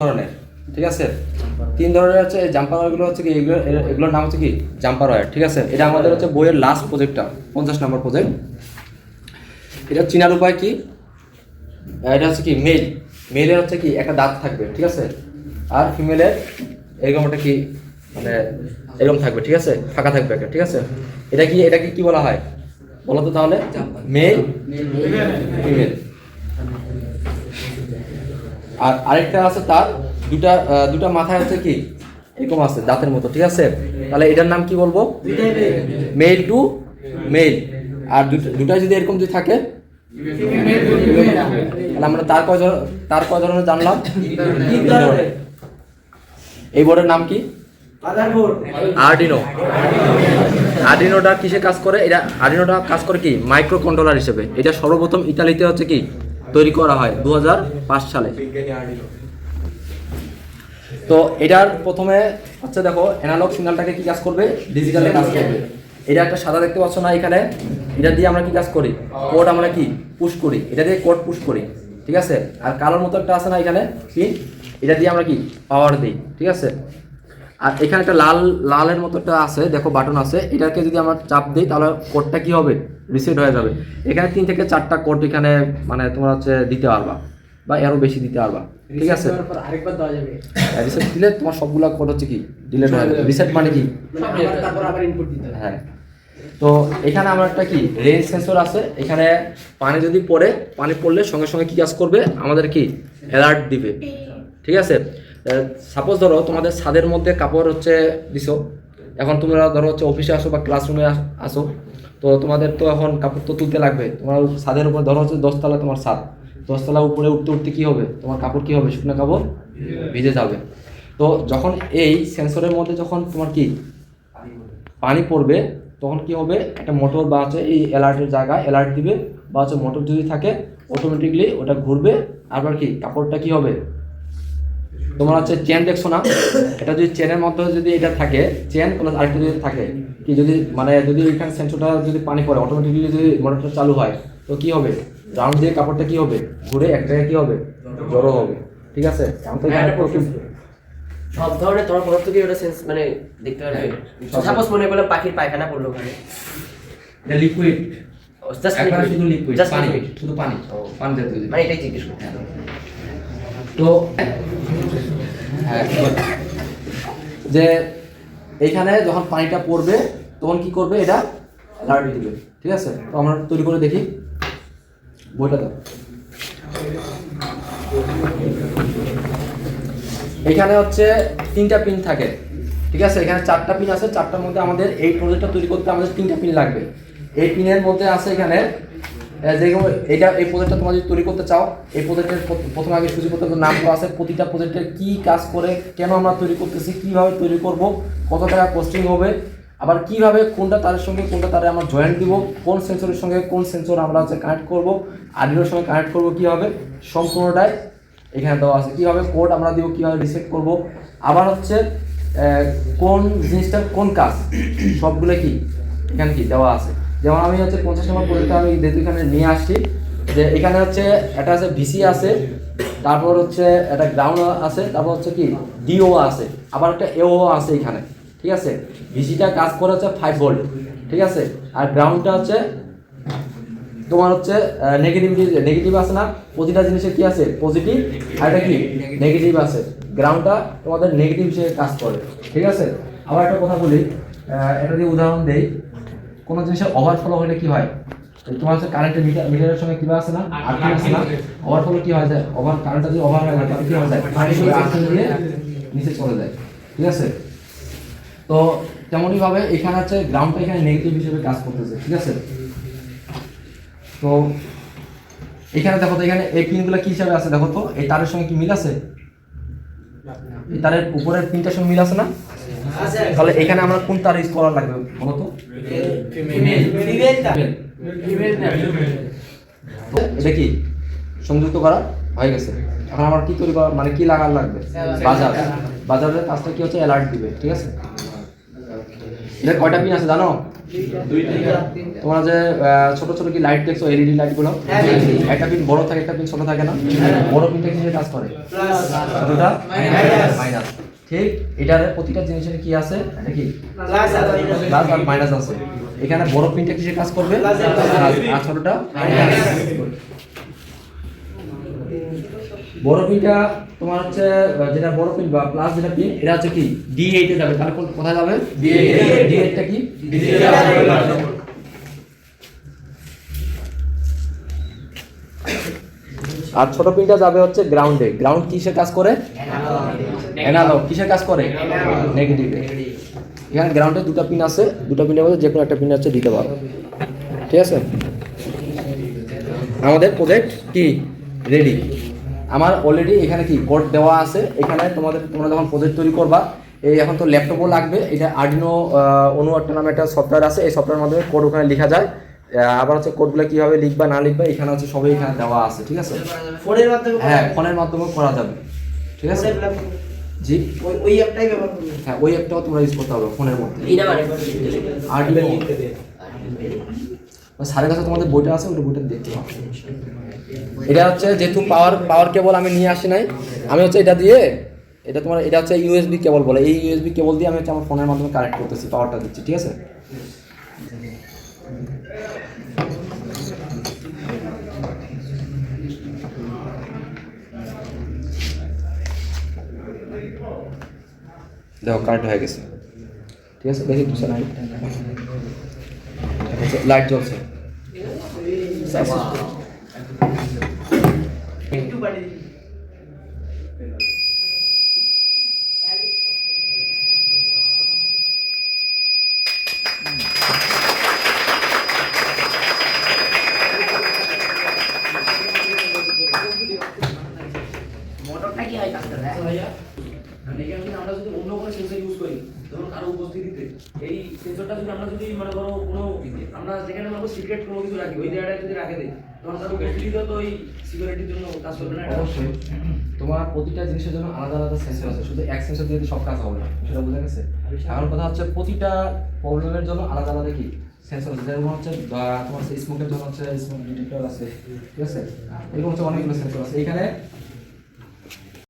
ধরনের, ঠিক আছে। তিন ধরনের হচ্ছে এই জাম্পার ওয়্যারগুলো হচ্ছে কি, এগুলোর নাম হচ্ছে কি জাম্পার ওয়্যার, ঠিক আছে। এটা আমাদের হচ্ছে বইয়ের লাস্ট প্রজেক্টটা, 50 নম্বর প্রজেক্ট। এটা চিনার উপায় কি, এটা হচ্ছে কি মেলের হচ্ছে কি একটা দাঁত থাকবে, ঠিক আছে, আর ফিমেলের এরকম একটা কি মানে এরকম থাকবে, ঠিক আছে, ফাঁকা থাকবে একটা, ঠিক আছে। এটাকে কি বলা হয় বলো তো তাহলে? Male female. আর আরেকটা আছে তার দুটা মাথায় হচ্ছে কি এরকম আছে দাঁতের মতো, ঠিক আছে। তাহলে এটার নাম কি বলবো? Mail two mail. আর দুটা যদি এরকম যদি থাকে তাহলে আমরা তার কয় ধরনের জানলাম? এই বোর্ডের নাম কি? আরডিনোটা কিসে কাজ করে? আরডিনোটা কাজ করে কি মাইক্রো কন্ট্রোলার হিসেবে। এটা সর্বপ্রথম ইতালিতে হচ্ছে কি তৈরি করা হয় 2005 সালে। তো এটার প্রথমে হচ্ছে দেখো অ্যানালগ সিগন্যালটাকে কি কাজ করবে, ডিজিটালে কাজ করবে। এটা একটা সাদা দেখতে পাচ্ছ না এখানে, এটা দিয়ে আমরা কি কাজ করি, কোড আমরা কি পুশ করি, এটা দিয়ে কোড পুশ করি, ঠিক আছে। আর কালোর মতো একটা আছে না এখানে পিন, এটা দিয়ে আমরা কি পাওয়ার দিই, ঠিক আছে। আর এখানে একটা লালের মতো একটা আছে দেখো বাটন আছে, এটাকে যদি আমরা চাপ দিই তাহলে কোডটা কি হবে, রিসেট হয়ে যাবে। এখানে 3 থেকে 4টা কোড এখানে মানে তোমরা হচ্ছে দিতে পারবা বা আরো বেশি দিতে পারবা, ঠিক আছে। আরেকবার দেওয়া যাবে, রিসেট দিলে তোমার সবগুলা কোড হচ্ছে কি ডিলিট হয়ে যাবে। রিসেট মানে কি, তারপর আবার ইনপুট দিতে হবে। হ্যাঁ। তো এখানে আমার একটা কি রেঞ্জ সেন্সর আছে, এখানে পানি যদি পড়ে, পানি পড়লে সঙ্গে সঙ্গে কি কাজ করবে, আমাদের কি অ্যালার্ট দিবে, ঠিক আছে। সাপোজ ধরো তোমাদের ছাদের মধ্যে কাপড় হচ্ছে দিছো, এখন তোমরা ধরো হচ্ছে অফিসে আসো বা ক্লাসরুমে আসো, তো তোমাদের তো এখন কাপড় তো তুলতে লাগবে। তোমার ছাদের উপর ধরো হচ্ছে 10 তলা তোমার ছাদ, 10 তলা উপরে উঠতে উঠতে কি হবে, তোমার কাপড় কি হবে, শুকনো কাপড় ভিজে যাবে। তো যখন এই সেন্সরের মধ্যে যখন তোমার কি পানি পড়বে তখন কি হবে, একটা মোটর বা হচ্ছে এই অ্যালার্টের জায়গায় অ্যালার্ট দিবে, বা হচ্ছে মোটর যদি থাকে অটোমেটিকলি ওটা ঘুরবে। আবার কি কাপড়টা কি হবে, তোমার হচ্ছে চেন দেখছো না, এটা যদি চেনের মধ্যে যদি এটা থাকে চেন প্লাস আরেকটা যদি থাকে কি, যদি মানে যদি এখানে সেন্সরটা যদি পানি পড়ে অটোমেটিকলি যদি মোটরটা চালু হয় তো কি হবে, রাউন্ড দিয়ে কাপড়টা কি হবে ঘুরে এক জায়গায় কি হবে, জড়ো হবে, ঠিক আছে। এখন তো সব ধরনের তোমার পদার্থ কি ওটা সেন্স মানে দেখতে পারবে। সাপোজ মনে করলাম পাখির পায়খানা পড়লো ওখানে, এটা লিকুইড, জাস্ট একবার শুধু লিকুইড, জাস্ট পানি, লিকুইড, শুধু পানি, পানি জাতীয় জিনিস। মানে এটাই জিজ্ঞেস করতে। তো হ্যাঁ, যে এইখানে যখন পানিটা পড়বে তখন কি করবে, এটা অ্যালার্ট দিবে, ঠিক আছে। তো আমরা তৈরি করে দেখি, বইটা দাও। এখানে হচ্ছে 3টা পিন থাকে, ঠিক আছে। এখানে 4টা পিন আছে, 4টার মধ্যে আমাদের এই প্রজেক্টটা তৈরি করতে আমাদের 3টা পিন লাগবে। এই পিনের মধ্যে আছে এখানে যেরকম এই প্রজেক্টটা তোমরা যদি তৈরি করতে চাও, এই প্রজেক্টের প্রথমে আগে সূচিপত্রের নাম আছে, প্রতিটা প্রজেক্টের কি কাজ করে, কেন আমরা তৈরি করতেছি, কিভাবে তৈরি করব, কত টাকা কস্টিং হবে, আবার কিভাবে কোনটা তারের সঙ্গে কোনটা তারে আমরা জয়েন্ট দিব, কোন সেন্সরের সঙ্গে কোন সেন্সর আমরা হচ্ছে কানেক্ট করব, আরডিনোর সঙ্গে কানেক্ট করব কিভাবে, সম্পূর্ণটাই এখানে দেওয়া আছে। কিভাবে কোড আমরা দিব, কিভাবে রিসেট করব, আবার হচ্ছে কোন জিনিসটার কোন কাজ, সবগুলো কি এখানে কি দেওয়া আছে। যেমন আমি হচ্ছে 50 নম্বর প্রজেক্টটা আমি যেহেতু এখানে নিয়ে আসছি, যে এখানে হচ্ছে একটা আছে ভিসি আছে, তারপর হচ্ছে একটা গ্রাউন্ড আছে, তারপর হচ্ছে কি ডিও আছে, আবার একটা এও আছে এখানে, ঠিক আছে। ভিসিটা কাজ করে হচ্ছে 5 ভোল্ট, ঠিক আছে। আর গ্রাউন্ডটা হচ্ছে তোমার হচ্ছে নেগেটিভ আছে না, প্রতিটা জিনিসের কি আছে পজিটিভ আর এটা কি নেগেটিভ আছে। গ্রাউন্ডটা তোমাদের নেগেটিভ হিসেবে কাজ করে, ঠিক আছে। আবার একটা কথা বলি, এটা দিয়ে উদাহরণ দেই, কোনো জিনিসের ওভারফ্লো হলে কি হয়, তোমার হচ্ছে কারেন্টের মিটারের সঙ্গে কি আছে না, আর্থিং আছে না, ওভারফ্লো কি হয় যায়, কারেন্টটা যদি ওভার হয় তাহলে কি হয় যায়, আর্থিং দিয়ে নিচে চলে যায়, ঠিক আছে। তো তেমনই ভাবে এখানে হচ্ছে গ্রাউন্ডটা এখানে নেগেটিভ হিসেবে কাজ করতেছে, ঠিক আছে। তো এখানে দেখো তো, এখানে এই পিনগুলো কি হিসাবে আছে দেখো তো, এই তারের সঙ্গে কি মিল আছে, এই তারের উপরের পিনটার সঙ্গে মিল আছে না, তাহলে এখানে আমরা কোন তার ইউজ করা লাগবে বলো তো, এটা কি সংযুক্ত করা হয়ে গেছে। এখন আমার কি তৈরি করা মানে কি লাগার লাগবে, বাজারের কাজটা কি হচ্ছে অ্যালার্ট দিবে, ঠিক আছে। এটা কয়টা পিন আছে জানো? তোমরা যে ছোট ছোট কি লাইট দেখছো, এলইডি লাইট গুলো, একটা পিন বড় থাকে একটা পিন ছোট থাকে না? বড় পিনটা কিসের কাজ করে? ছোটটা মাইনাস। ঠিক, এটার প্রতিটা জিনিসের কি আছে? এটা কি প্লাস আর মাইনাস আছে। এখানে বড় পিনটা কিসের কাজ করবে? আর ছোটটা বড় পিনটা তোমার হচ্ছে যেটা বড় পিন বা প্লাস যেটা পিন, এটা হচ্ছে কি D8 এ যাবে। তাহলে কোথায় যাবে? D8 টা কি? আর ছোট পিনটা যাবে হচ্ছে গ্রাউন্ডে। গ্রাউন্ড কিসের কাজ করে? অ্যানালগ। কিসের কাজ করে? নেগেটিভ। এখানে গ্রাউন্ডে দুটো পিন আছে, দুটো পিনের মধ্যে যে কোনো একটা পিন হচ্ছে দিতে পারো। ঠিক আছে, আমাদের প্রজেক্ট কি রেডি। আমার অলরেডি এখানে কি কোড দেওয়া আছে। এখানে তোমরা যখন প্রজেক্ট তৈরি করবা, এই এখন তো ল্যাপটপও লাগবে। এটা আর্ডিনো অনু একটা নামে একটা সফটওয়্যার আছে, এই সফটওয়্যারের মাধ্যমে কোড ওখানে লেখা যায়। আবার হচ্ছে কোডগুলো কীভাবে লিখবা না লিখবা এখানে হচ্ছে সবই এখানে দেওয়া আছে। ঠিক আছে, ফোনের মাধ্যমে, হ্যাঁ ফোনের মাধ্যমে করা যাবে। ঠিক আছে জি, ওই অ্যাপটাই ব্যবহার করবে। হ্যাঁ ওই অ্যাপটাও তোমরা ইউজ করতে হবে ফোনের মধ্যে। এইটা মানে আর্ডিনো স্যারের কাছে তোমাদের বইটা আছে, ওটা বইটা দেখতে হবে। এটা হচ্ছে যেহেতু পাওয়ার কেবল আমি নিয়ে আসি নাই, আমি হচ্ছে এটা দিয়ে, এটা তোমার এটা হচ্ছে ইউএসবি কেবল বলে, এই ইউএসবি কেবল দিয়ে আমি হচ্ছে আমার ফোনের মাধ্যমে কানেক্ট করতেছি, পাওয়ারটা দিচ্ছি। ঠিক আছে, দেখো কানেক্ট হয়ে গেছে। ঠিক আছে, দেখি তো লাইট জ্বলছে। একটু বাড়ি মোটরটা কি হয় কাজ করে? আমরা যদি অন্য কোনো সেন্সর ইউজ করি, ধরুন কারো উপস্থিতিতে, এই সেন্সরটা যদি আমরা যদি মনে করো কোনো আমরা যেখানে মনে করো সিক্রেট কোনো কিছু রাখি, ওই জায়গাটায় যদি রাখে দিই, তখন তার উপস্থিতিতে তো ওই সিকিউরিটির জন্য কাজ করবে না। অবশ্যই তোমার প্রতিটা জিনিসের জন্য আলাদা আলাদা সেন্সর আছে, শুধু এক সেন্সর দিয়ে সব কাজ হবে না, সেটা বোঝা গেছে। এখন কথা হচ্ছে প্রতিটা প্রবলেমের জন্য আলাদা আলাদা কি সেন্সর আছে। যেমন হচ্ছে তোমার স্মোকের জন্য হচ্ছে স্মোক ডিটেক্টর আছে। ঠিক আছে, এরকম হচ্ছে অনেকগুলো সেন্সর আছে। এখানে